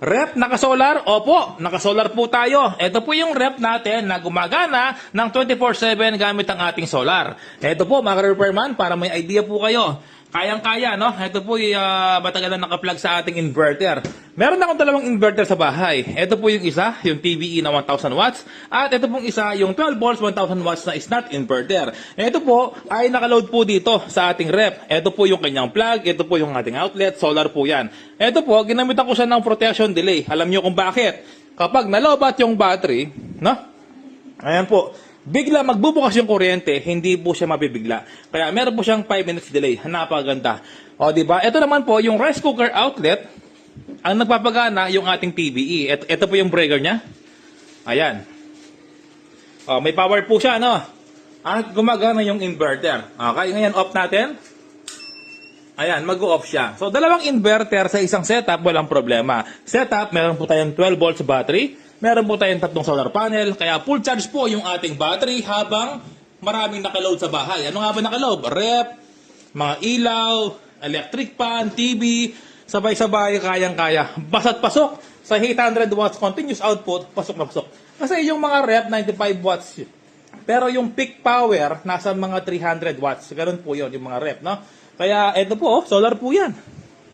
Rep naka-solar? Opo, naka-solar po tayo. Ito po yung rep natin na gumagana ng 24/7 gamit ang ating solar. Ito po mga repairman, para may idea po kayo. Kayang-kaya, no? Ito po yung matagal na naka-plug sa ating inverter. Meron akong dalawang inverter sa bahay. Ito po yung isa, yung TBE na 1000 watts. At ito pong isa, yung 12 volts 1000 watts na smart inverter. Ito po ay nakaload po dito sa ating rep. Ito po yung kanyang plug. Ito po yung ating outlet. Solar po yan. Ito po, ginamitan ko siya ng protection delay. Alam niyo kung bakit? Kapag nalobat yung battery, no? Ayan po. Bigla magbubukas yung kuryente, hindi po siya mabibigla. Kaya meron po siyang 5 minutes delay. Napakaganda. O, di ba? Ito naman po, yung rice cooker outlet, ang nagpapagana yung ating PBE. Ito po yung breaker niya. Ayan. O, may power po siya, no? At gumagana yung inverter. Okay, ngayon off natin. Ayan, mag-off siya. So, dalawang inverter sa isang setup, walang problema. Setup, meron po tayong 12 volts battery. Meron po tayong 3 solar panel. Kaya full charge po yung ating battery habang maraming nakaload sa bahay. Ano nga ba nakaload? Rep, mga ilaw, electric fan, TV, sabay-sabay, kayang-kaya. Basta't pasok sa 800 watts continuous output, pasok na pasok. Kasi yung mga rep, 95 watts. Pero yung peak power, nasa mga 300 watts. Ganun po yun, yung mga rep, no? Kaya ito po, solar po yan.